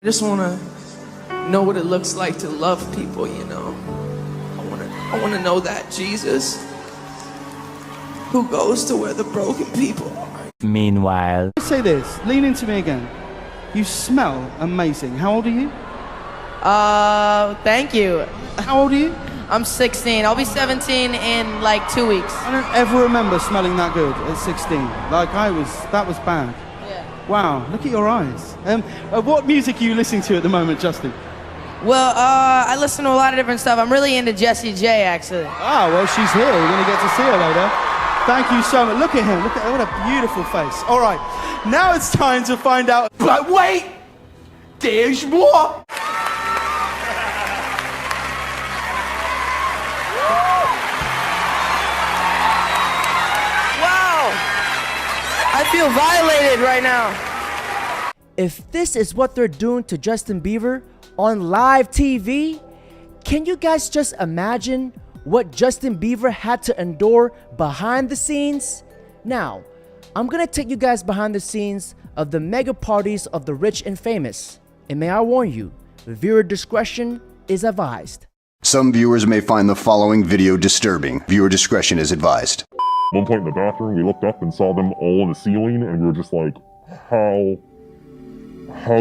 I just want to know what it looks like to love people, you know. I want to know that Jesus who goes to where the broken people are. Meanwhile, Say this, lean into me again. You smell amazing. How old are you? Thank you. How old are you? I'm 16. I'll be 17 in like 2 weeks. I don't ever remember smelling that good at 16. Like that was bad. Yeah. Wow, look at your eyes. What music are you listening to at the moment, Justin? Well, I listen to a lot of different stuff. I'm really into Jessie J, actually. Ah, well, she's here. We're going to get to see her later. Thank you so much. Look at him. Look at what a beautiful face. All right, now it's time to find out. But wait, there's more. Wow! I feel violated right now. if this is what they're doing to Justin Bieber on live TV, can you guys just imagine what Justin Bieber had to endure behind the scenes? Now, I'm gonna take you guys behind the scenes of the mega parties of the rich and famous. And may I warn you, viewer discretion is advised. Some viewers may find the following video disturbing. Viewer discretion is advised. One point in the bathroom, we looked up and saw them all on the ceiling, and we were just like, how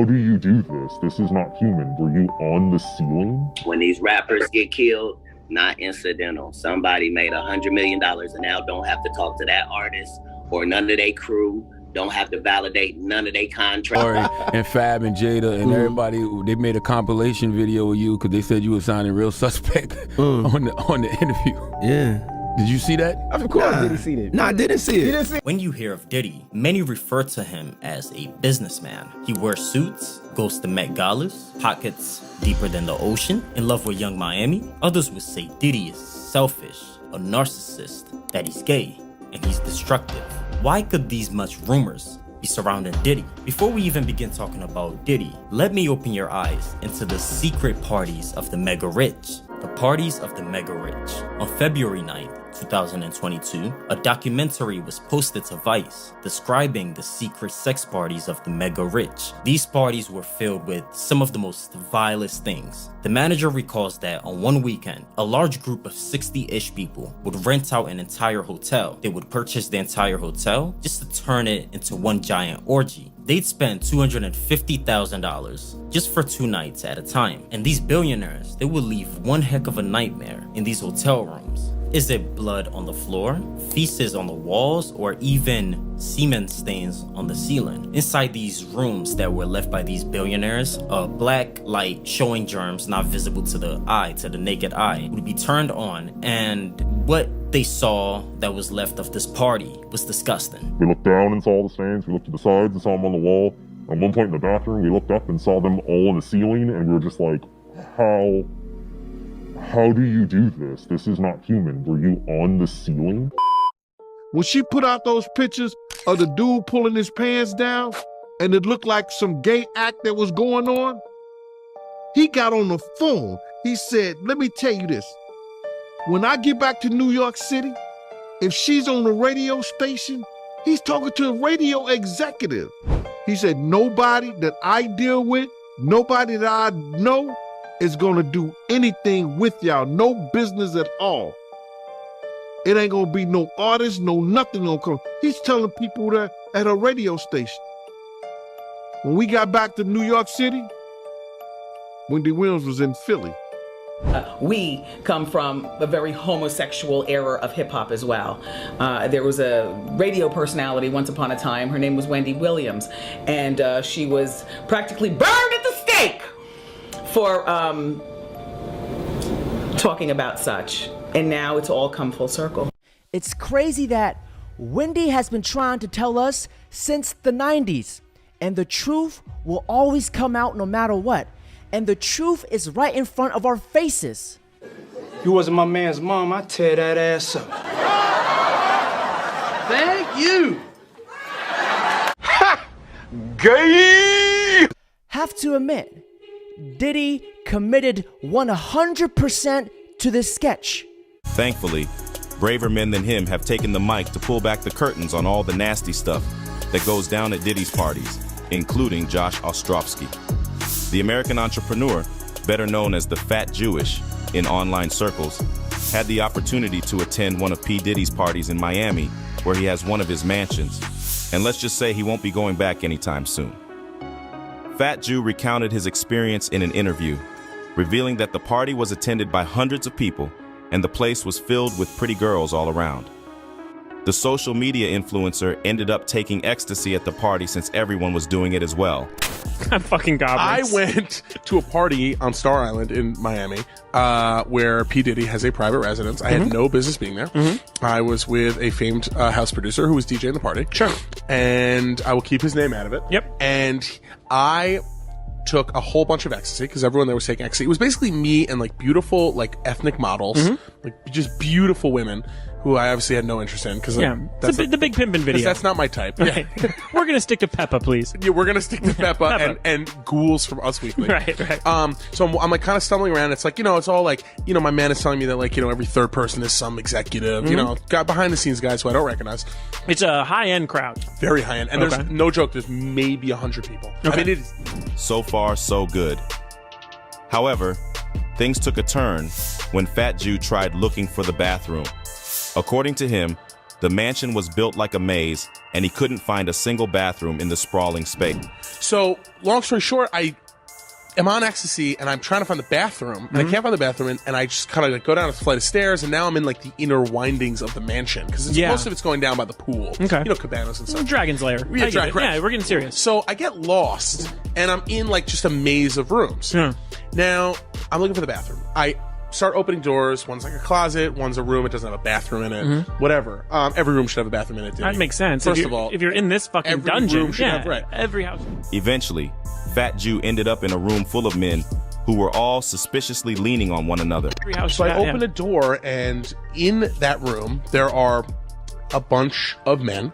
do you do this? This is not human. Were you on the ceiling? When these rappers get killed, not incidental. Somebody made $100 million and now don't have to talk to that artist or none of their crew, don't have to validate none of their contracts. And Fab and Jada and everybody, they made a compilation video of you because they said you were sounding real suspect on the interview. Yeah. Did you see that? Of course, did he see it? No, I didn't see it. When you hear of Diddy, many refer to him as a businessman. He wears suits, goes to Met Galas, pockets deeper than the ocean, in love with Young Miami. Others would say Diddy is selfish, a narcissist, that he's gay, and he's destructive. Why could these much rumors be surrounding Diddy? Before we even begin talking about Diddy, let me open your eyes into the secret parties of the mega rich. The parties of the mega rich. On February 9th, 2022, a documentary was posted to Vice describing the secret sex parties of the mega rich. These parties were filled with some of the most vilest things. The manager recalls that on one weekend, a large group of 60-ish people would rent out an entire hotel. They would purchase the entire hotel just to turn it into one giant orgy. They'd spend $250,000 just for 2 nights at a time. And these billionaires, they would leave one heck of a nightmare in these hotel rooms. Is it blood on the floor, feces on the walls, or even semen stains on the ceiling? Inside these rooms that were left by these billionaires, a black light showing germs not visible to the eye, to the naked eye, would be turned on, and what they saw that was left of this party was disgusting. We looked down and saw the stains, we looked to the sides and saw them on the wall. At one point in the bathroom, we looked up and saw them all on the ceiling, and we were just like, how do you do this? This is not human. Were you on the ceiling? When she put out those pictures of the dude pulling his pants down and it looked like some gay act that was going on, he got on the phone. He said, let me tell you this. When I get back to New York City, if she's on the radio station, he's talking to a radio executive. He said, nobody that I deal with, nobody that I know is gonna do anything with y'all, no business at all. It ain't gonna be no artist, no nothing gonna come. He's telling people that at a radio station. When we got back to New York City, Wendy Williams was in Philly. We come from a very homosexual era of hip hop as well. There was a radio personality once upon a time. Her name was Wendy Williams, and she was practically burned at the stake for talking about such. And now it's all come full circle. It's crazy that Wendy has been trying to tell us since the 90s, and the truth will always come out no matter what. And the truth is right in front of our faces. If you wasn't my man's mom, I'd tear that ass up. Thank you. Ha! Gay! Have to admit, Diddy committed 100% to this sketch. Thankfully, braver men than him have taken the mic to pull back the curtains on all the nasty stuff that goes down at Diddy's parties, including Josh Ostrovsky. The American entrepreneur, better known as the Fat Jewish in online circles, had the opportunity to attend one of P. Diddy's parties in Miami, where he has one of his mansions. And let's just say he won't be going back anytime soon. Fat Jew recounted his experience in an interview, revealing that the party was attended by hundreds of people and the place was filled with pretty girls all around. The social media influencer ended up taking ecstasy at the party since everyone was doing it as well. I'm fucking goblins. I went to a party on Star Island in Miami where P. Diddy has a private residence. I had no business being there. I was with a famed house producer who was DJing the party. Sure. And I will keep his name out of it. Yep. And I took a whole bunch of ecstasy because everyone there was taking ecstasy. It was basically me and like beautiful like ethnic models, like just beautiful women who I obviously had no interest in because it's the big pimpin' video. That's not my type. Right. Yeah. We're gonna stick to Peppa, please. Yeah, we're gonna stick to Peppa, and ghouls from Us Weekly. Right. So I'm like kind of stumbling around. It's like, it's all like, my man is telling me that like, every third person is some executive, got behind the scenes guys who I don't recognize. It's a high end crowd. Very high end. And there's no joke, there's maybe 100 people. Okay. I mean, it is. So far, so good. However, things took a turn when Fat Jew tried looking for the bathroom. According to him, the mansion was built like a maze, and he couldn't find a single bathroom in the sprawling space. So, long story short, I am on ecstasy, and I'm trying to find the bathroom, and I can't find the bathroom, and I just kind of like go down a flight of stairs, and now I'm in like the inner windings of the mansion, because most of it's going down by the pool. Okay. Cabanas and stuff. Dragon's Lair. Yeah, we're getting serious. So I get lost, and I'm in like just a maze of rooms. Now, I'm looking for the bathroom. I start opening doors. One's like a closet. One's a room. It doesn't have a bathroom in it. Whatever. Every room should have a bathroom in it. That makes sense. First of all, if you're in this fucking every dungeon, room should have, right. Every house. Eventually, Fat Jew ended up in a room full of men who were all suspiciously leaning on one another. So I open a door, and in that room, there are a bunch of men,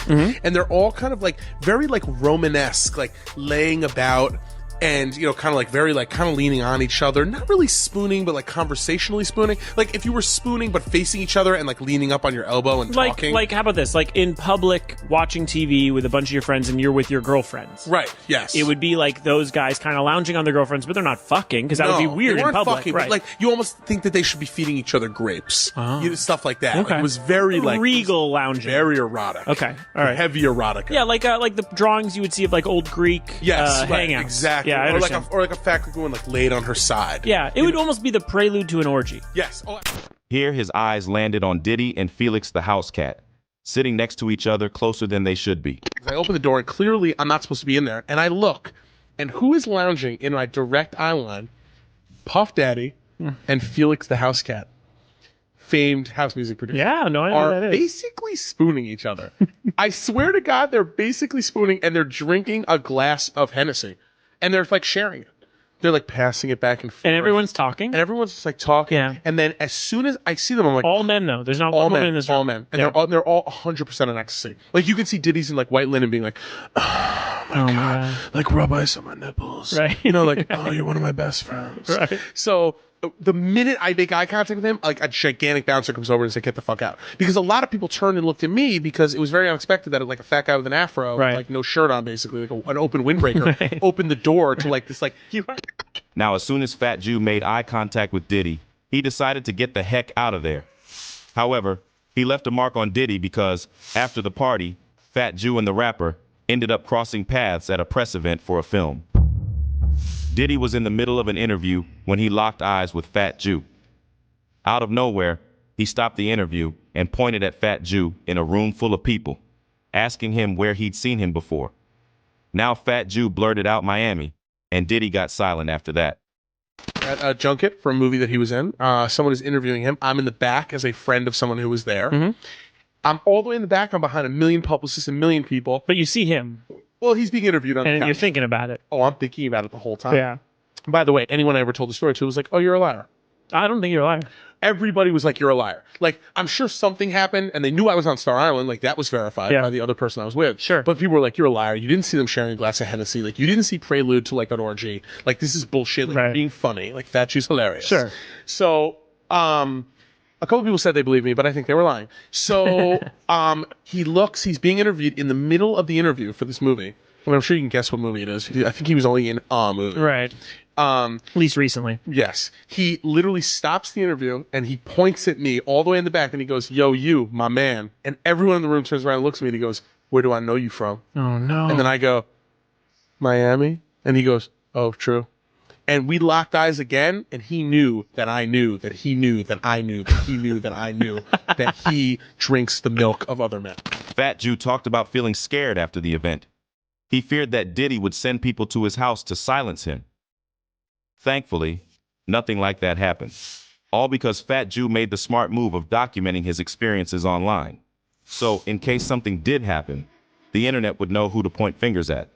and they're all kind of like very like Romanesque, like laying about. And, kind of like very like kind of leaning on each other, not really spooning, but like conversationally spooning. Like if you were spooning, but facing each other and like leaning up on your elbow and talking. Like, how about this? Like in public, watching TV with a bunch of your friends and you're with your girlfriends. Right, yes. It would be like those guys kind of lounging on their girlfriends, but they're not fucking because that would be weird they in weren't public. Fucking, right. But like you almost think that they should be feeding each other grapes. Stuff like that. Okay. Like, it was very like regal lounging. Very erotic. Okay. All right. Heavy erotica. Yeah, like the drawings you would see of like old Greek right, hangouts. Exactly. Yeah, I understand. Or like a fat Greek woman like laid on her side. Yeah, it would almost be the prelude to an orgy. Yes. Here, his eyes landed on Diddy and Felix the house cat, sitting next to each other closer than they should be. I open the door, and clearly I'm not supposed to be in there. And I look, and who is lounging in my direct eye line? Puff Daddy and Felix the house cat, famed house music producer. Yeah, no, I know are what that is. basically spooning each other. I swear to God, they're basically spooning, and they're drinking a glass of Hennessy, and they're like sharing it. They're like passing it back and forth. And everyone's talking. And everyone's just like talking. Yeah. And then as soon as I see them, I'm like, all men though. There's not all one woman men, in this room. all men, and they're all 100% on ecstasy. Like you can see Diddy's in like white linen being like, oh my God, like rub ice on my nipples, right? Like oh, you're one of my best friends, right? So the minute I make eye contact with him, like a gigantic bouncer comes over and says, "Get the fuck out!" Because a lot of people turned and looked at me because it was very unexpected that like a fat guy with an afro, like no shirt on, basically like an open windbreaker, opened the door to like this like. Now, as soon as Fat Jew made eye contact with Diddy, he decided to get the heck out of there. However, he left a mark on Diddy because after the party, Fat Jew and the rapper ended up crossing paths at a press event for a film. Diddy was in the middle of an interview when he locked eyes with Fat Jew. Out of nowhere, he stopped the interview and pointed at Fat Jew in a room full of people, asking him where he'd seen him before. Now Fat Jew blurted out Miami, and Diddy got silent after that. At a junket for a movie that he was in, someone is interviewing him. I'm in the back as a friend of someone who was there. I'm all the way in the back. I'm behind a million publicists, a million people. But you see him. Well, he's being interviewed on the and couch. you're thinking about it. Oh, I'm thinking about it the whole time. Yeah. By the way, anyone I ever told the story to was like, "Oh, you're a liar." I don't think you're a liar. Everybody was like, "You're a liar." Like, I'm sure something happened, and they knew I was on Star Island. Like, that was verified by the other person I was with. Sure. But people were like, "You're a liar. You didn't see them sharing a glass of Hennessy. Like, you didn't see prelude to like an orgy. Like, this is bullshit. Like, you're being funny. Like, Fat Jew's hilarious." Sure. So, a couple people said they believed me, but I think they were lying. So, he's being interviewed in the middle of the interview for this movie. Well, I'm sure you can guess what movie it is. I think he was only in a movie. Right. At least recently. Yes. He literally stops the interview and he points at me all the way in the back and he goes, "Yo, you, my man." And everyone in the room turns around and looks at me and he goes, "Where do I know you from?" Oh, no. And then I go, "Miami." And he goes, "Oh, true." And we locked eyes again, and he knew that I knew that he knew that I knew that he knew that I knew that he drinks the milk of other men. Fat Jew talked about feeling scared after the event. He feared that Diddy would send people to his house to silence him. Thankfully, nothing like that happened. All because Fat Jew made the smart move of documenting his experiences online. So, in case something did happen, the internet would know who to point fingers at.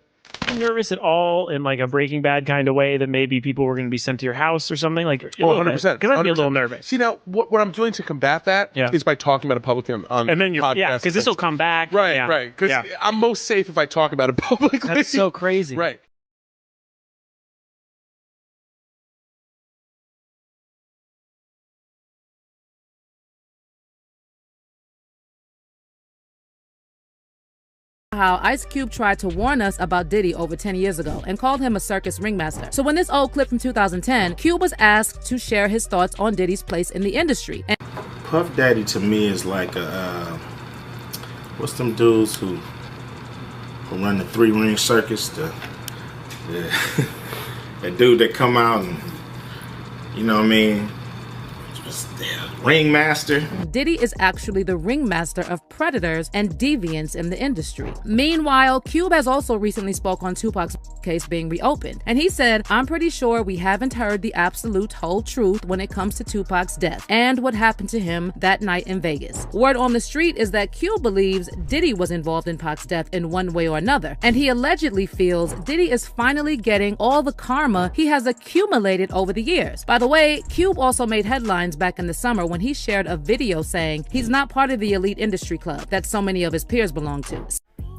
Nervous at all in like a Breaking Bad kind of way that maybe people were going to be sent to your house or something? Like, 100%. Because I'd be a little nervous. See, now, what I'm doing to combat that is by talking about it publicly on And then you're, podcasts. because this will come back. Right, Yeah. right. Because I'm most safe if I talk about it publicly. That's so crazy. Right. How Ice Cube tried to warn us about Diddy over 10 years ago and called him a circus ringmaster. So when this old clip from 2010, Cube was asked to share his thoughts on Diddy's place in the industry. And Puff Daddy to me is like a, what's them dudes who run the 3-ring circus? The dude that come out and, you know what I mean? Ringmaster. Diddy is actually the ringmaster of predators and deviants in the industry. Meanwhile, Cube has also recently spoke on Tupac's case being reopened. And he said, "I'm pretty sure we haven't heard the absolute whole truth when it comes to Tupac's death and what happened to him that night in Vegas. Word on the street is that Cube believes Diddy was involved in Pac's death in one way or another. And he allegedly feels Diddy is finally getting all the karma he has accumulated over the years." By the way, Cube also made headlines back in the summer when he shared a video saying he's not part of the elite industry club that so many of his peers belong to.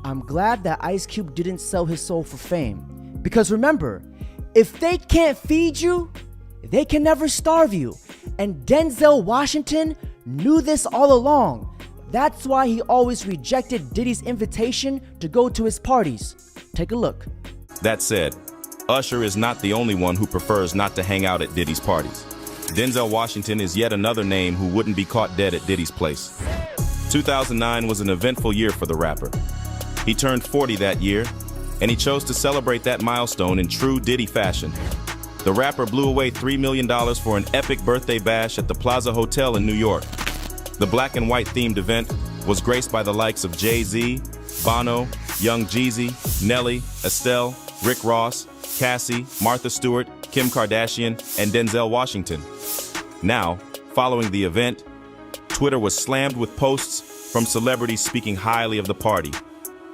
I'm glad that Ice Cube didn't sell his soul for fame. Because remember, if they can't feed you, they can never starve you. And Denzel Washington knew this all along. That's why he always rejected Diddy's invitation to go to his parties. Take a look. That said, Usher is not the only one who prefers not to hang out at Diddy's parties. Denzel Washington is yet another name who wouldn't be caught dead at Diddy's place. 2009 was an eventful year for the rapper. He turned 40 that year, and he chose to celebrate that milestone in true Diddy fashion. The rapper blew away $3 million for an epic birthday bash at the Plaza Hotel in New York. The black and white themed event was graced by the likes of Jay-Z, Bono, Young Jeezy, Nelly, Estelle, Rick Ross, Cassie, Martha Stewart, Kim Kardashian, and Denzel Washington. Now, following the event, Twitter was slammed with posts from celebrities speaking highly of the party.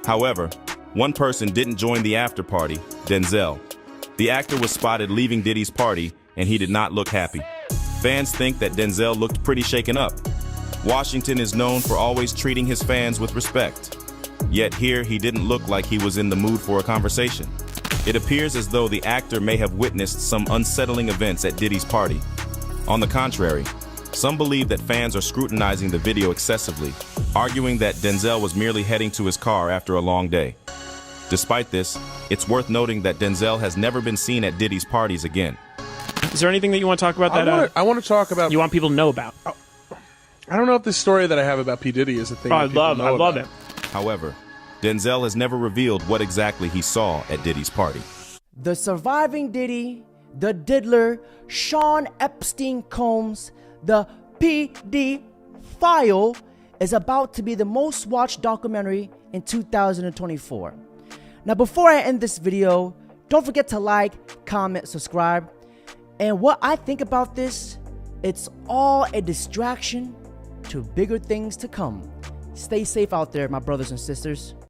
However, one person didn't join the after party, Denzel. The actor was spotted leaving Diddy's party, and he did not look happy. Fans think that Denzel looked pretty shaken up. Washington is known for always treating his fans with respect. Yet here, he didn't look like he was in the mood for a conversation. It appears as though the actor may have witnessed some unsettling events at Diddy's party. On the contrary, some believe that fans are scrutinizing the video excessively, arguing that Denzel was merely heading to his car after a long day. Despite this, it's worth noting that Denzel has never been seen at Diddy's parties again. Is there anything that you want to talk about that I want to talk about... you want people to know about? I don't know if this story that I have about P. Diddy is a thing I that people know love about. it. However, Denzel has never revealed what exactly he saw at Diddy's party. The surviving Diddy, the diddler, Sean Epstein Combs, the PD File is about to be the most watched documentary in 2024. Now, before I end this video, don't forget to like, comment, subscribe. And what I think about this, it's all a distraction to bigger things to come. Stay safe out there, my brothers and sisters.